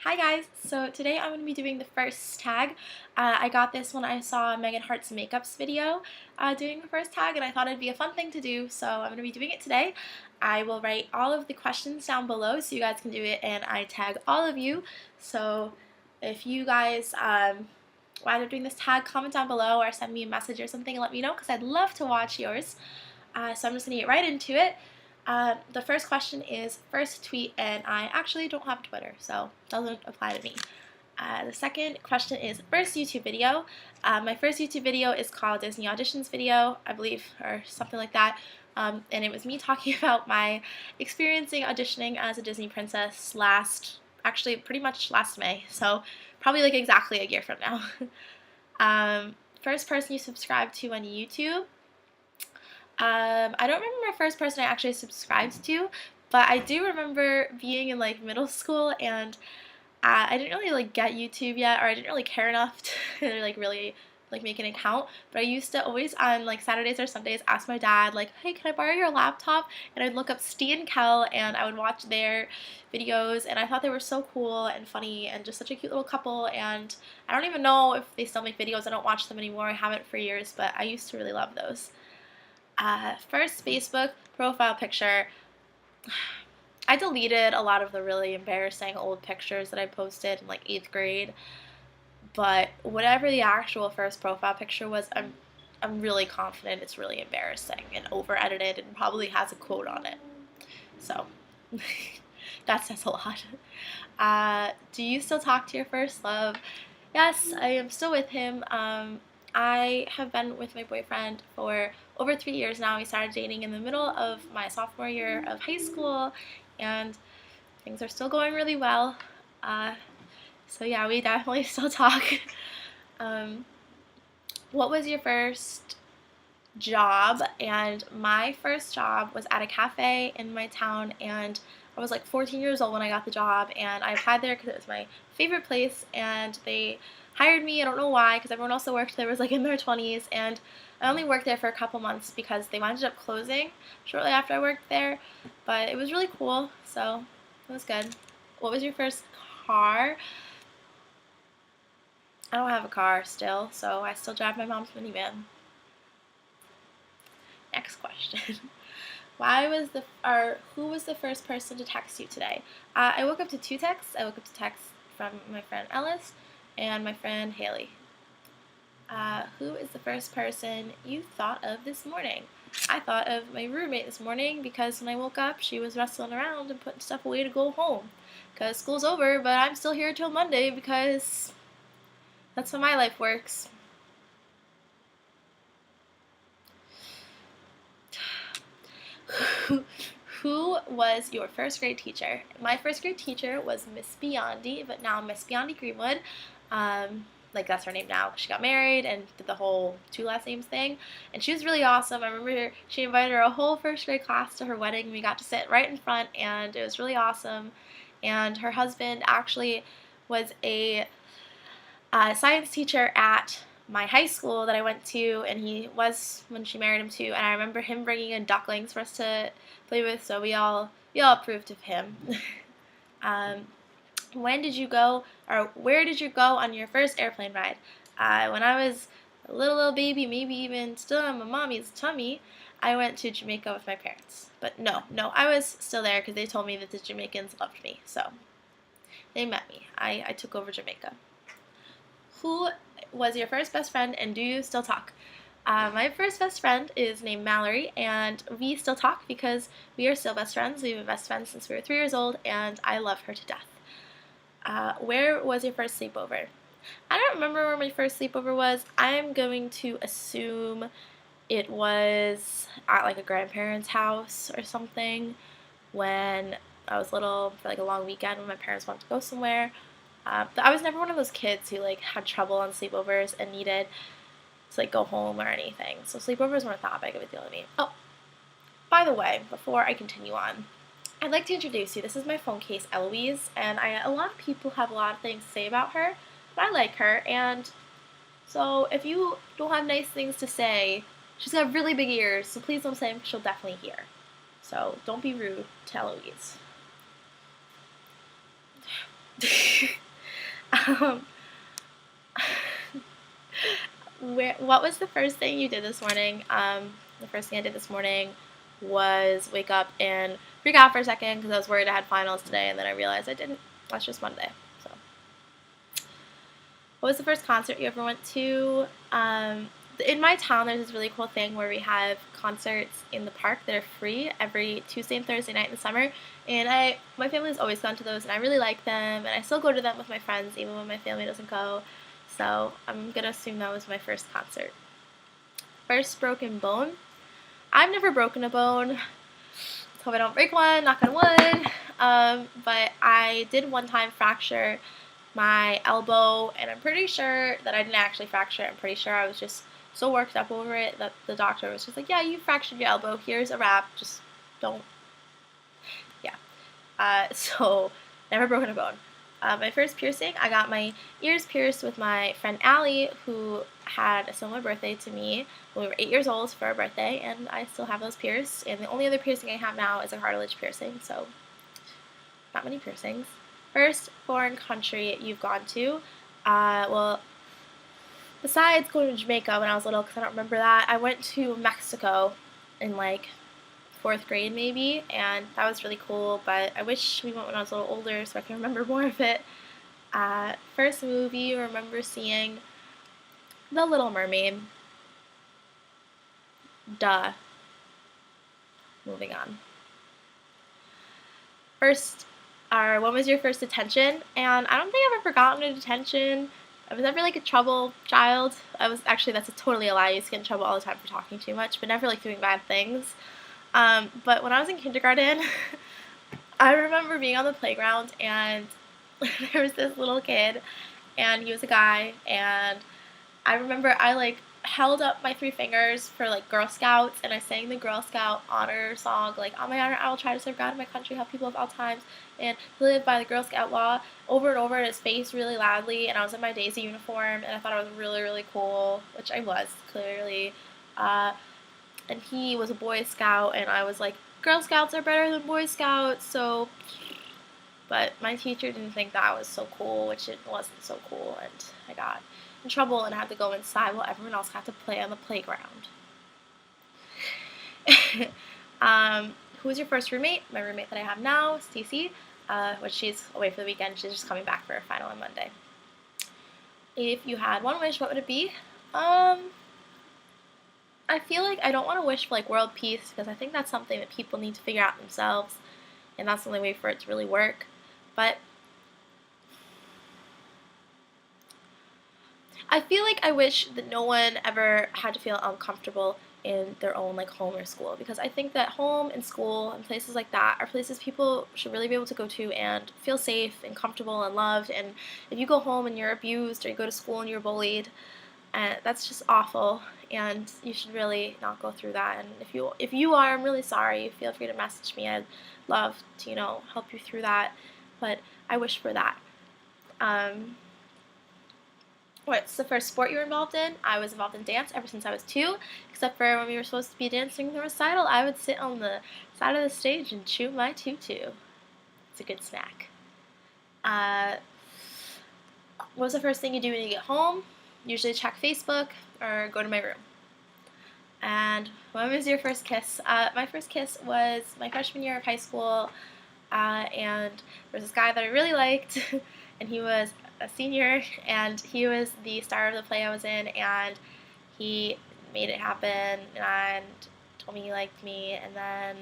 Hi guys, so today I'm going to be doing the first tag. I got this when I saw Megan Hart's Makeup's video doing the first tag, and I thought it'd be a fun thing to do, so I'm going to be doing it today. I will write all of the questions down below so you guys can do it, and I tag all of you. So if you guys wind up doing this tag, comment down below or send me a message or something and let me know, because I'd love to watch yours. So I'm just going to get right into it. The first question is first tweet, and I actually don't have Twitter, so it doesn't apply to me. The second question is first YouTube video. My first YouTube video is called Disney Auditions Video, I believe, or something like that. And it was me talking about my experiencing auditioning as a Disney princess pretty much last May, so probably like exactly a year from now. First person you subscribe to on YouTube. I don't remember my first person I actually subscribed to, but I do remember being in like middle school, and I didn't really like get YouTube yet, or I didn't really care enough to like really like make an account. But I used to always on like Saturdays or Sundays ask my dad like, hey, can I borrow your laptop? And I'd look up Steve and Kel, and I would watch their videos, and I thought they were so cool and funny and just such a cute little couple. And I don't even know if they still make videos. I don't watch them anymore. I haven't for years, but I used to really love those. First Facebook profile picture. I deleted a lot of the really embarrassing old pictures that I posted in like 8th grade, but whatever the actual first profile picture was, I'm really confident it's really embarrassing and over edited and probably has a quote on it. So that says a lot. Do you still talk to your first love? Yes, I am still with him. I have been with my boyfriend for over 3 years now. We started dating in the middle of my sophomore year of high school, and things are still going really well. So yeah, we definitely still talk. What was your first job? And my first job was at a cafe in my town, and I was like 14 years old when I got the job, and I applied there because it was my favorite place, and they hired me. I don't know why, because everyone else that worked there was like in their 20s, and I only worked there for a couple months because they wound up closing shortly after I worked there, but it was really cool, so it was good. What was your first car? I don't have a car still, so I still drive my mom's minivan. Next question. Who was the first person to text you today? I woke up to 2 texts. I woke up to texts from my friend Ellis and my friend Haley. Who is the first person you thought of this morning? I thought of my roommate this morning because when I woke up, she was wrestling around and putting stuff away to go home. Because school's over, but I'm still here till Monday because that's how my life works. Who was your first grade teacher? My first grade teacher was Miss Biondi, but now Miss Biondi Greenwood. Like that's her name now. She got married and did the whole 2 last names thing, and she was really awesome. I remember she invited her whole first grade class to her wedding. We got to sit right in front, and it was really awesome. And her husband actually was a science teacher at my high school that I went to, and he was when she married him too. And I remember him bringing in ducklings for us to play with, so we all approved of him. When did you go, or where did you go on your first airplane ride? When I was a little baby, maybe even still in my mommy's tummy, I went to Jamaica with my parents. But no, I was still there because they told me that the Jamaicans loved me, so they met me. I took over Jamaica. Who was your first best friend, and do you still talk? My first best friend is named Mallory, and we still talk because we are still best friends. We've been best friends since we were 3 years old, and I love her to death. Where was your first sleepover? I don't remember where my first sleepover was. I'm going to assume it was at like a grandparent's house or something when I was little, for like a long weekend when my parents wanted to go somewhere. But I was never one of those kids who like had trouble on sleepovers and needed to like go home or anything. So sleepovers weren't that big of a deal to me. Oh, by the way, before I continue on, I'd like to introduce you. This is my phone case, Eloise, and a lot of people have a lot of things to say about her, but I like her, and so if you don't have nice things to say, she's got really big ears, so please don't say them because she'll definitely hear. So don't be rude to Eloise. What was the first thing you did this morning? The first thing I did this morning was wake up and freak out for a second because I was worried I had finals today, and then I realized I didn't. That's just Monday. So, what was the first concert you ever went to? In my town, there's this really cool thing where we have concerts in the park that are free every Tuesday and Thursday night in the summer, and my family's always gone to those, and I really like them, and I still go to them with my friends even when my family doesn't go. So I'm gonna assume that was my first concert. First broken bone. I've never broken a bone. Let's hope I don't break one, knock on wood. But I did one time fracture my elbow, and I'm pretty sure that I didn't actually fracture it. I'm pretty sure I was just so worked up over it that the doctor was just like, yeah, you fractured your elbow, here's a wrap, just don't, yeah. So never broken a bone. My first piercing, I got my ears pierced with my friend Allie, who had a similar birthday to me when we were 8 years old for our birthday, and I still have those pierced, and the only other piercing I have now is a cartilage piercing, so not many piercings. First foreign country you've gone to, well, besides going to Jamaica when I was little, because I don't remember that, I went to Mexico in like 4th grade maybe, and that was really cool, but I wish we went when I was a little older so I can remember more of it. First movie I remember seeing, The Little Mermaid. Duh. Moving on. When was your first detention? And I don't think I've ever gotten a detention. I was never like a trouble child. That's totally a lie. I used to get in trouble all the time for talking too much, but never like doing bad things. But when I was in kindergarten, I remember being on the playground, and there was this little kid, and he was a guy, and I remember I like held up my 3 fingers for like Girl Scouts, and I sang the Girl Scout honor song, like, on my honor I will try to serve God and my country, help people of all times, and live by the Girl Scout law, over and over in his face really loudly, and I was in my Daisy uniform, and I thought I was really, really cool, which I was, clearly. And he was a Boy Scout, and I was like, Girl Scouts are better than Boy Scouts, so, but my teacher didn't think that was so cool, which it wasn't so cool, and I got in trouble and had to go inside while everyone else got to play on the playground. Who was your first roommate? My roommate that I have now, Stacey, which she's away for the weekend. She's just coming back for her final on Monday. If you had one wish, what would it be? I feel like I don't want to wish for like world peace, because I think that's something that people need to figure out themselves, and that's the only way for it to really work. But I feel like I wish that no one ever had to feel uncomfortable in their own like home or school, because I think that home and school and places like that are places people should really be able to go to and feel safe and comfortable and loved. And if you go home and you're abused, or you go to school and you're bullied, that's just awful, and you should really not go through that. And if you are, I'm really sorry. Feel free to message me. I'd love to, help you through that. But I wish for that. What's the first sport you were involved in? I was involved in dance ever since I was 2, except for when we were supposed to be dancing the recital, I would sit on the side of the stage and chew my tutu. It's a good snack. What was the first thing you do when you get home? Usually check Facebook or go to my room. And when was your first kiss? My first kiss was my freshman year of high school, and there was this guy that I really liked, and he was a senior, and he was the star of the play I was in, and he made it happen and told me he liked me, and then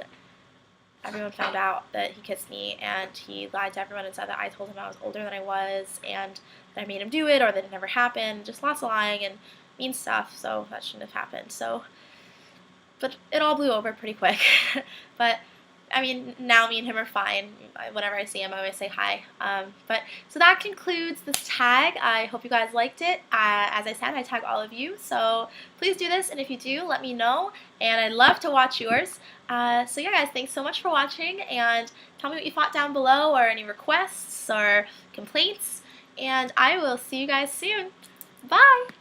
everyone found out that he kissed me, and he lied to everyone and said that I told him I was older than I was, and that I made him do it, or that it never happened. Just lots of lying and mean stuff, so that shouldn't have happened. But it all blew over pretty quick. But I mean, now me and him are fine. Whenever I see him, I always say hi. So that concludes this tag. I hope you guys liked it. As I said, I tag all of you, so please do this, and if you do, let me know, and I'd love to watch yours. So yeah, guys, thanks so much for watching, and tell me what you thought down below, or any requests or complaints, and I will see you guys soon. Bye!